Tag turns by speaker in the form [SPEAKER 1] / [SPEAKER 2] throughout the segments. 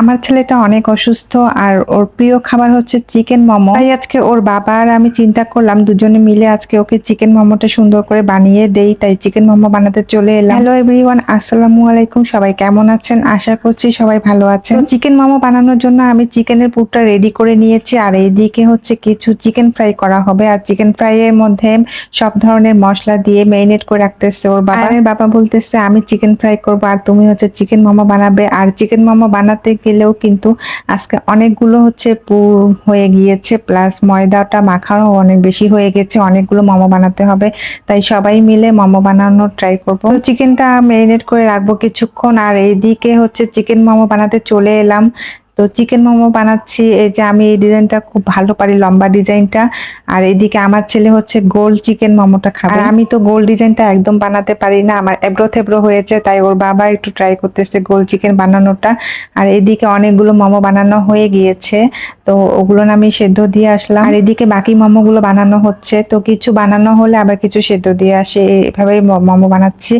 [SPEAKER 1] আমার ছেলেটা অনেক অসুস্থ আর ওর প্রিয় খাবার হচ্ছে চিকেন মোমো। তাই আজকে ওর বাবা আর আমি চিন্তা করলাম দুজনে মিলে আজকে ওকে চিকেন মোমোটা সুন্দর করে বানিয়ে দেই। তাই চিকেন মোমো বানাতে চলে এলাম। হ্যালো এভরিওয়ান, আসসালামু আলাইকুম। সবাই কেমন আছেন? আশা করছি সবাই ভালো আছেন। তো চিকেন মোমো বানানোর জন্য আমি চিকেনের পুরটা রেডি করে নিয়েছি আর এইদিকে হচ্ছে কিছু চিকেন ফ্রাই করা হবে। আর চিকেন ফ্রাই এর মধ্যে সব ধরনের মশলা দিয়ে মেরিনেট করে রাখতেছে ওর বাবা। আর বাবা বলতেছে আমি চিকেন ফ্রাই করবো আর তুমি হচ্ছে চিকেন মোমো বানাবে। আর চিকেন মোমো বানাতে গেলেও কিন্তু আজকে অনেকগুলো হচ্ছে পুর হয়ে গিয়েছে, প্লাস ময়দাটা মাখানো অনেক বেশি হয়ে গেছে, অনেকগুলো মোমো বানাতে হবে। তাই সবাই মিলে মোমো বানানোর ট্রাই করবো। তো চিকেনটা মেরিনেট করে রাখবো কিছুক্ষণ। আর এইদিকে হচ্ছে চিকেন মোমো বানাতে চলে এলাম। তো চিকেন মোমো বানাচ্ছি। এই যে আমি এই ডিজাইনটা খুব ভালো পারি, লম্বা ডিজাইনটা। আর এইদিকে আমার ছেলে হচ্ছে গোল চিকেন মোমোটা খাবে। আর আমি তো গোল ডিজাইনটা একদম বানাতে পারি না, আমার এবড়ো থেবড়ো হয়েছে। তাই ওর বাবা একটু ট্রাই করতেছে গোল চিকেন বানানোটা। আর এদিকে অনেকগুলো মোমো বানানো হয়ে গিয়েছে, তো ওগুলো আমি সেদ্ধ দিয়ে আসলাম। আর এদিকে বাকি মোমোগুলো বানানো হচ্ছে। তো কিছু বানানো হলে আবার কিছু সেদ্ধ দিয়ে আসে, এভাবেই মোমো বানাচ্ছি।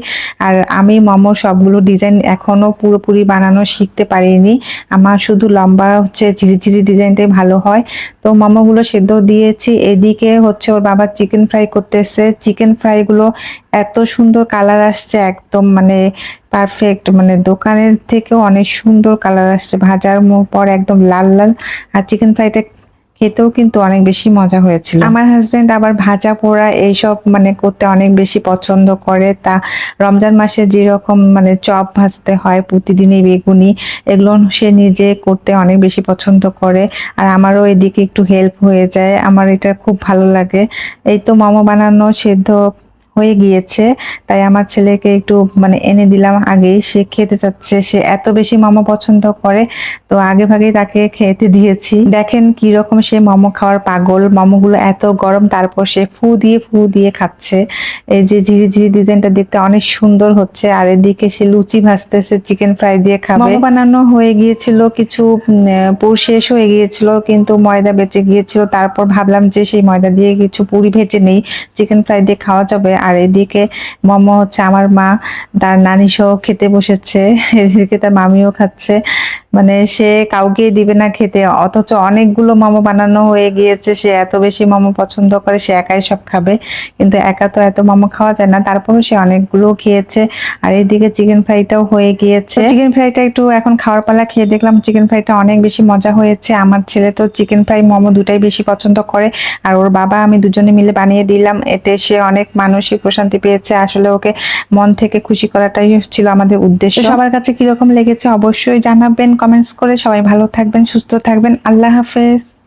[SPEAKER 1] আর আমি মোমো সবগুলো ডিজাইন এখনো পুরোপুরি বানানো শিখতে পারিনি, আমার শুধু লম্বা হচ্ছে ঝিরিঝিরি ডিজাইনটাই ভালো হয়। তো মোমোগুলো সেদ্ধ দিয়েছি। এদিকে হচ্ছে ওর বাবা চিকেন ফ্রাই করতেছে। চিকেন ফ্রাই গুলো এত সুন্দর কালার আসছে, একদম মানে পারফেক্ট, মানে দোকানের থেকেও অনেক সুন্দর কালার আসছে ভাজার পর, একদম লাল লাল। আর চিকেন ফ্রাইটা খেতেও কিন্তু অনেক বেশি মজা হয়েছিল। আমার হাজবেন্ড আবার ভাজা পোড়া এইসব মানে করতে অনেক বেশি পছন্দ করে। তা রমজান মাসে যেরকম মানে চপ ভাজতে হয় প্রতিদিনই, বেগুনি, এগুলো সে নিজে করতে অনেক বেশি পছন্দ করে। আর আমারও এদিকে একটু হেল্প হয়ে যায়, আমার এটা খুব ভালো লাগে। এই তো মোমো বানানো সেদ্ধ হয়ে গিয়েছে, তাই আমার ছেলেকে একটু মানে এনে দিলাম আগেই। সে খেতে চাচ্ছে, সে এত বেশি মোমো পছন্দ করে, তো আগে ভাগেই তাকে খেতে দিয়েছি। দেখেন কি রকম সে মোমো খাওয়ার পাগল। মোমোগুলো এত গরম, তারপর সে ফু দিয়ে খাচ্ছে। এই যে ঝিরি ঝিরি ডিজাইনটা দেখতে অনেক সুন্দর হচ্ছে। আর এদিকে সে লুচি ভাজতেছে, চিকেন ফ্রাই দিয়ে খাবে। মোমো বানানো হয়ে গিয়েছিল, কিছু পুর শেষ হয়ে গিয়েছিল, কিন্তু ময়দা বেঁচে গিয়েছিল। তারপর ভাবলাম যে সেই ময়দা দিয়ে কিছু পুরি ভেজে নেই, চিকেন ফ্রাই দিয়ে খাওয়া যাবে। আর এদিকে মোমো হচ্ছে আমার মা তার নানি সহ খেতে বসেছে, এদিকে তার মামিও খাচ্ছে। মানে সে কাউকে দিবে না খেতে, অথচ অনেকগুলো মোমো বানানো হয়ে গিয়েছে। সে এত বেশি মোমো পছন্দ করে, সে একাই সব খাবে, কিন্তু একা তো এত মোমো খাওয়া যায় না। তারপরও সে অনেকগুলো খেয়েছে। আর এইদিকে চিকেন ফ্রাইটাও হয়ে গিয়েছে। চিকেন ফ্রাইটা একটু এখন খাওয়ার পালা, খেয়ে দেখলাম চিকেন ফ্রাইটা অনেক বেশি মজা হয়েছে। আমার ছেলে তো চিকেন ফ্রাই মোমো দুটাই বেশি পছন্দ করে, আর ওর বাবা আমি দুজনে মিলে বানিয়ে দিলাম। এতে সে অনেক মানসিক প্রশান্তি পেয়েছে। আসলে ওকে মন থেকে খুশি করাটাই ছিল আমাদের উদ্দেশ্য। সবার কাছে কিরকম লেগেছে অবশ্যই জানাবেন কমেন্টস করে। সবাই ভালো থাকবেন, সুস্থ থাকবেন। আল্লাহ হাফেজ।